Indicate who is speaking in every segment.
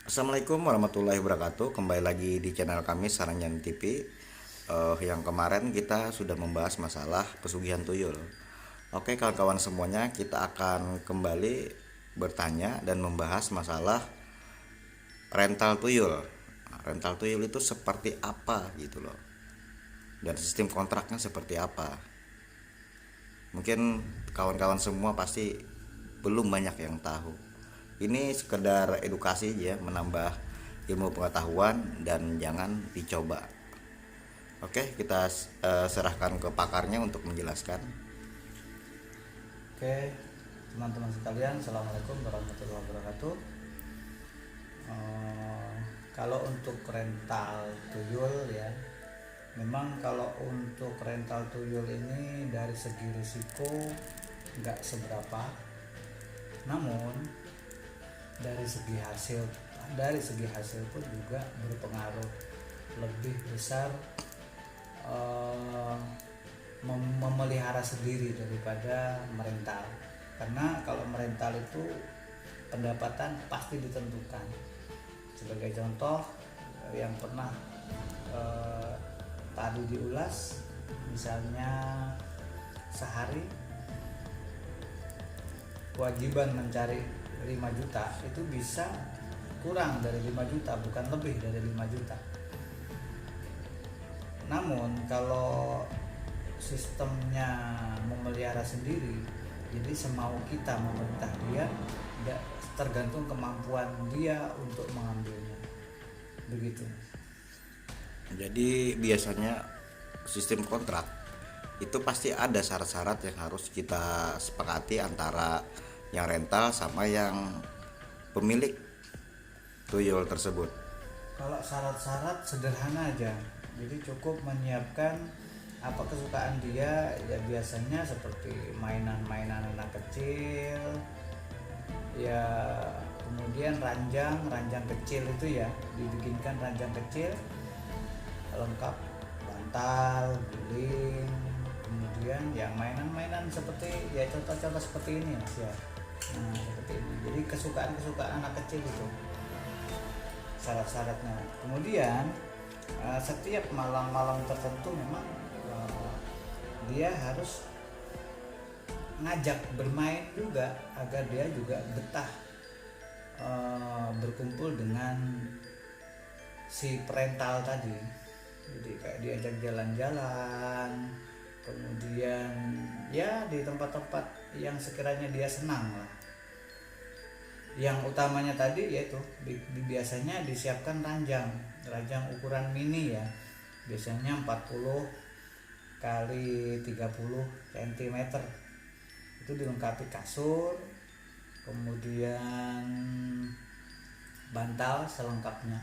Speaker 1: Assalamualaikum warahmatullahi wabarakatuh. Kembali lagi di channel kami Saranjan TV. Yang kemarin kita sudah membahas masalah pesugihan tuyul. Oke kawan-kawan semuanya, kita akan kembali bertanya dan membahas masalah rental tuyul. Rental tuyul itu seperti apa gitu loh. Dan sistem kontraknya seperti apa. Mungkin kawan-kawan semua pasti belum banyak yang tahu. Ini sekedar edukasi ya, menambah ilmu pengetahuan dan jangan dicoba. Oke, kita serahkan ke pakarnya untuk menjelaskan.
Speaker 2: Oke, teman-teman sekalian, assalamualaikum warahmatullahi wabarakatuh. Kalau untuk rental tuyul ya, memang kalau untuk rental tuyul ini dari segi risiko nggak seberapa, namun dari segi hasil pun juga berpengaruh lebih besar, eh, memelihara sendiri daripada merental, karena kalau merental itu pendapatan pasti ditentukan. Sebagai contoh yang pernah tadi diulas, misalnya sehari kewajiban mencari 5 juta itu bisa kurang dari 5 juta, bukan lebih dari 5 juta. Namun kalau sistemnya memelihara sendiri, jadi semau kita memerintah dia, tidak tergantung kemampuan dia untuk mengambilnya, begitu.
Speaker 1: Jadi biasanya sistem kontrak itu pasti ada syarat-syarat yang harus kita sepakati antara yang rental sama yang pemilik tuyul tersebut.
Speaker 2: Kalau syarat-syarat sederhana aja, jadi cukup menyiapkan apa kesukaan dia, ya biasanya seperti mainan-mainan anak kecil ya, kemudian ranjang kecil itu ya, dibikinkan ranjang kecil lengkap bantal, guling, kemudian ya mainan-mainan seperti ya contoh-contoh seperti ini Mas ya. Nah, seperti ini. Jadi kesukaan anak kecil itu syarat-syaratnya. Kemudian setiap malam-malam tertentu memang dia harus ngajak bermain juga agar dia juga betah berkumpul dengan si perental tadi. Jadi kayak diajak jalan-jalan, kemudian ya di tempat-tempat yang sekiranya dia senang lah. Yang utamanya tadi yaitu biasanya disiapkan ranjang ukuran mini ya, biasanya 40 kali 30 cm, itu dilengkapi kasur, kemudian bantal selengkapnya.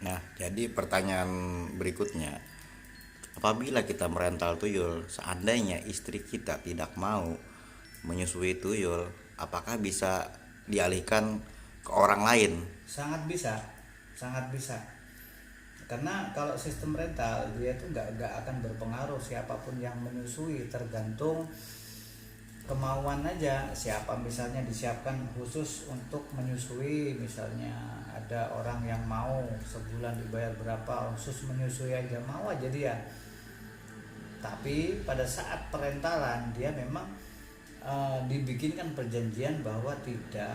Speaker 1: Nah, jadi pertanyaan berikutnya, apabila kita merental tuyul, seandainya istri kita tidak mau menyusui tuyul, apakah bisa dialihkan ke orang lain?
Speaker 2: Sangat bisa, karena kalau sistem rental dia itu nggak akan berpengaruh siapapun yang menyusui, tergantung kemauan aja. Siapa misalnya disiapkan khusus untuk menyusui, misalnya ada orang yang mau sebulan dibayar berapa khusus menyusui aja, mau aja dia. Tapi pada saat perentalan dia memang dibikinkan perjanjian bahwa tidak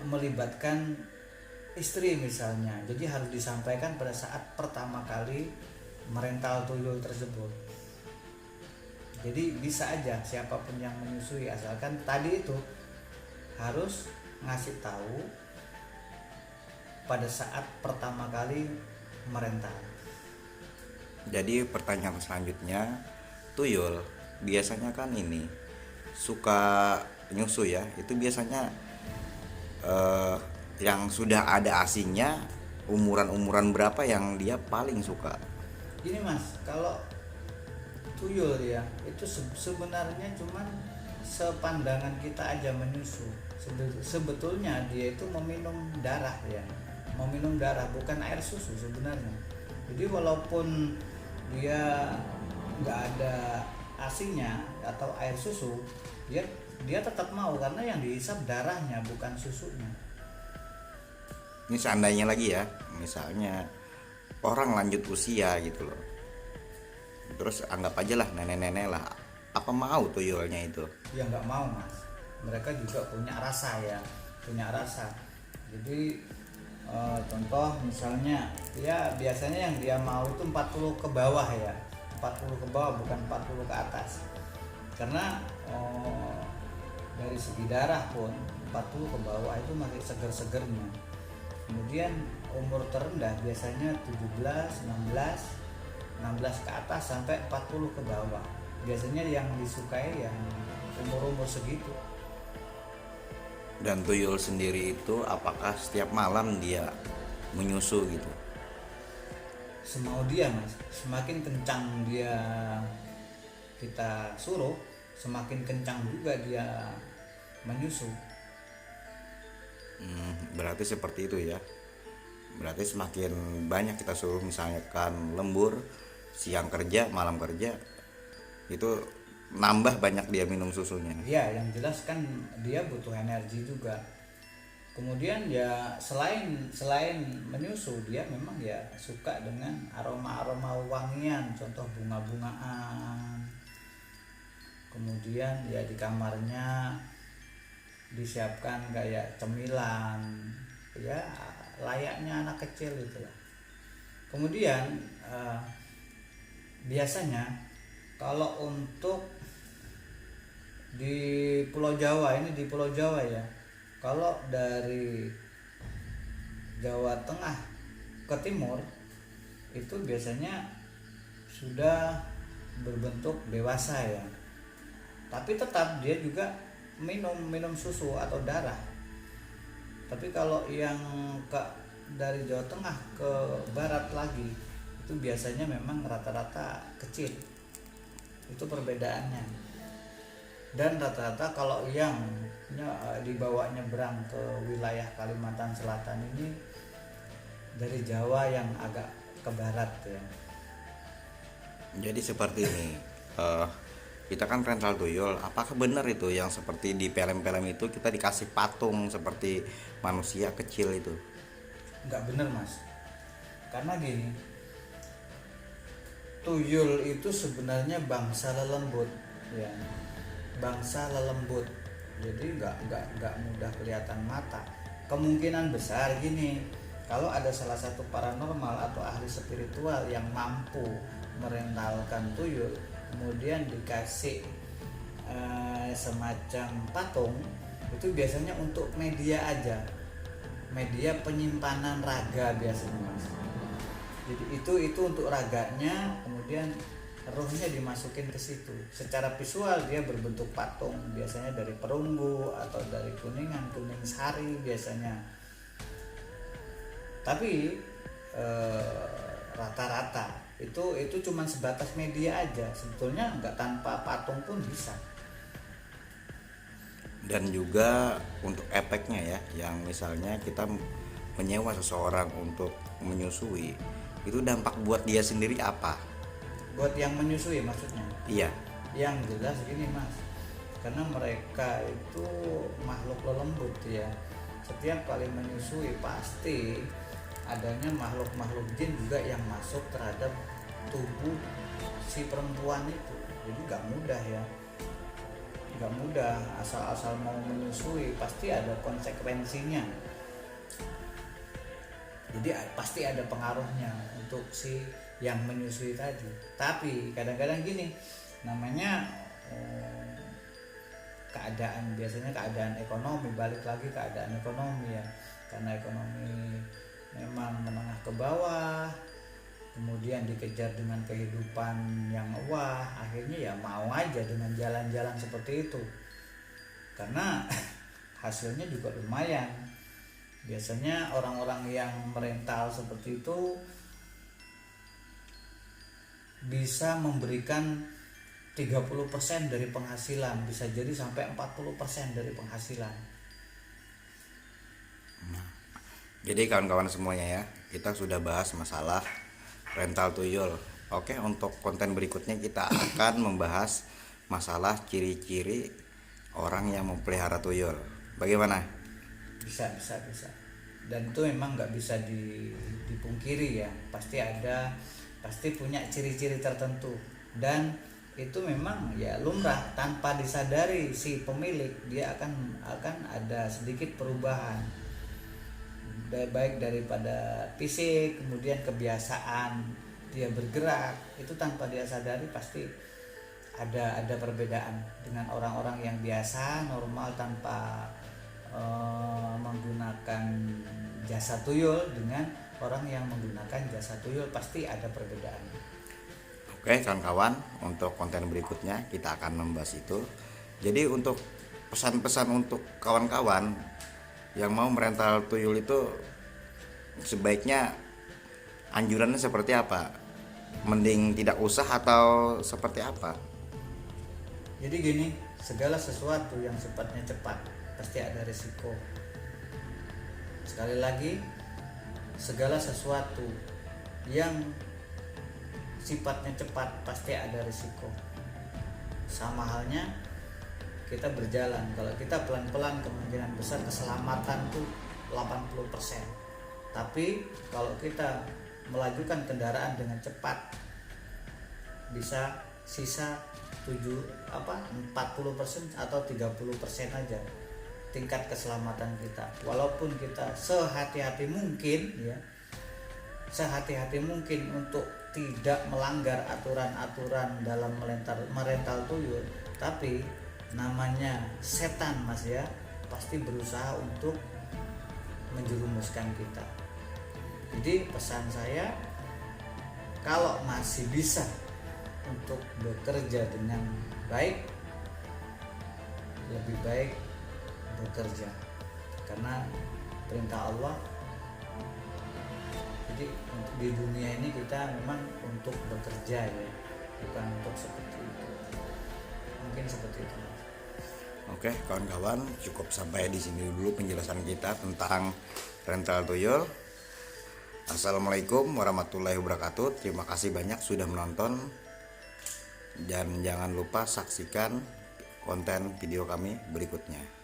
Speaker 2: melibatkan istri misalnya, jadi harus disampaikan pada saat pertama kali merental tuyul tersebut. Jadi bisa aja siapapun yang menyusui, asalkan tadi itu harus ngasih tahu pada saat pertama kali merental.
Speaker 1: Jadi pertanyaan selanjutnya, tuyul biasanya kan ini suka nyusu ya, itu biasanya yang sudah ada asinya umuran berapa yang dia paling suka?
Speaker 2: Gini Mas, kalau tuyul ya itu sebenarnya cuman sepandangan kita aja menyusu. Sebetulnya dia itu meminum darah ya, bukan air susu sebenarnya. Jadi walaupun dia nggak ada asinya atau air susu, dia tetap mau, karena yang dihisap darahnya bukan susunya.
Speaker 1: Ini seandainya lagi ya, misalnya orang lanjut usia gitu loh, terus anggap aja lah nenek-nenek lah, apa mau tuyulnya itu?
Speaker 2: Ya nggak mau mas, mereka juga punya rasa ya, punya rasa. Jadi contoh misalnya ya biasanya yang dia mau itu 40 ke bawah ya, 40 ke bawah bukan 40 ke atas, karena dari segi darah pun 40 ke bawah itu masih seger-segernya. Kemudian umur terendah biasanya 17, 16 ke atas sampai 40 ke bawah. Biasanya yang disukai yang umur-umur segitu.
Speaker 1: Dan tuyul sendiri itu apakah setiap malam dia menyusu gitu?
Speaker 2: Semau dia mas, semakin kencang dia kita suruh, semakin kencang juga dia menyusu.
Speaker 1: Berarti seperti itu ya. Berarti semakin banyak kita suruh, misalkan lembur, siang kerja, malam kerja, itu nambah banyak dia minum susunya.
Speaker 2: Ya yang jelas kan dia butuh energi juga. Kemudian ya selain menyusu, dia memang ya suka dengan aroma-aroma wangian, contoh bunga-bungaan. Kemudian ya di kamarnya disiapkan kayak cemilan, ya layaknya anak kecil gitu lah. Kemudian biasanya kalau untuk di Pulau Jawa, ini di Pulau Jawa ya, kalau dari Jawa Tengah ke timur itu biasanya sudah berbentuk dewasa ya, tapi tetap dia juga minum susu atau darah. Tapi kalau yang dari Jawa Tengah ke barat lagi itu biasanya memang rata-rata kecil, itu perbedaannya. Dan rata-rata kalau yang dibawa nyebrang ke wilayah Kalimantan Selatan ini dari Jawa yang agak ke barat ya.
Speaker 1: Jadi seperti ini, kita kan rental tuyul, apakah benar itu yang seperti di film-film itu kita dikasih patung seperti manusia kecil itu?
Speaker 2: Nggak bener mas, karena gini, tuyul itu sebenarnya bangsa lelembut ya, bangsa lelembut. Jadi nggak mudah kelihatan mata. Kemungkinan besar gini, kalau ada salah satu paranormal atau ahli spiritual yang mampu merentalkan tuyul, kemudian dikasih semacam patung, itu biasanya untuk media aja, media penyimpanan raga biasanya mas. Jadi itu untuk raganya, kemudian rohnya dimasukin ke situ. Secara visual dia berbentuk patung, biasanya dari perunggu atau dari kuning sari biasanya. Tapi rata-rata itu cuma sebatas media aja, sebetulnya nggak, tanpa patung pun bisa.
Speaker 1: Dan juga untuk efeknya ya, yang misalnya kita menyewa seseorang untuk menyusui, itu dampak buat dia sendiri apa?
Speaker 2: Buat yang menyusui maksudnya?
Speaker 1: Iya.
Speaker 2: Yang jelas gini mas, karena mereka itu makhluk lelembut ya, setiap kali menyusui pasti adanya makhluk-makhluk jin juga yang masuk terhadap tubuh si perempuan itu. Jadi gak mudah ya, gak mudah asal-asal mau menyusui, pasti ada konsekuensinya. Jadi pasti ada pengaruhnya untuk si yang menyusui tadi. Tapi kadang-kadang gini, namanya keadaan, biasanya keadaan ekonomi, balik lagi keadaan ekonomi ya, karena ekonomi memang menengah ke bawah, kemudian dikejar dengan kehidupan yang wah, akhirnya ya mau aja dengan jalan-jalan seperti itu, karena hasilnya juga lumayan. Biasanya orang-orang yang merental seperti itu bisa memberikan 30% dari penghasilan, bisa jadi sampai 40% dari penghasilan.
Speaker 1: Jadi kawan-kawan semuanya ya, kita sudah bahas masalah rental tuyul. Oke, untuk konten berikutnya kita akan membahas masalah ciri-ciri orang yang memelihara tuyul. Bagaimana?
Speaker 2: Bisa. dan itu memang nggak bisa dipungkiri ya, pasti punya ciri-ciri tertentu, dan itu memang ya lumrah, tanpa disadari si pemilik dia akan ada sedikit perubahan, baik daripada fisik, kemudian kebiasaan dia bergerak, itu tanpa dia sadari pasti ada perbedaan dengan orang-orang yang biasa normal tanpa menggunakan jasa tuyul, dengan orang yang menggunakan jasa tuyul pasti ada perbedaan.
Speaker 1: Oke kawan-kawan, untuk konten berikutnya kita akan membahas itu. Jadi untuk pesan-pesan untuk kawan-kawan yang mau merental tuyul itu, sebaiknya anjurannya seperti apa? Mending tidak usah atau seperti apa?
Speaker 2: Jadi gini, segala sesuatu yang sifatnya cepat pasti ada risiko. Sekali lagi, segala sesuatu yang sifatnya cepat pasti ada risiko. Sama halnya kita berjalan, kalau kita pelan-pelan kemungkinan besar keselamatan tuh 80%. Tapi kalau kita melajukan kendaraan dengan cepat, bisa sisa 40% atau 30% aja tingkat keselamatan kita. Walaupun kita sehati-hati mungkin ya, sehati-hati mungkin untuk tidak melanggar aturan-aturan dalam merental tuyul, tapi namanya setan Mas ya, pasti berusaha untuk menjerumuskan kita. Jadi pesan saya, kalau masih bisa untuk bekerja dengan baik, lebih baik bekerja, karena perintah Allah. Jadi untuk di dunia ini kita memang untuk bekerja ya, bukan untuk seperti itu. Mungkin seperti itu.
Speaker 1: Oke kawan-kawan, cukup sampai di sini dulu penjelasan kita tentang rental tuyul. Assalamualaikum warahmatullahi wabarakatuh. Terima kasih banyak sudah menonton, dan jangan lupa saksikan konten video kami berikutnya.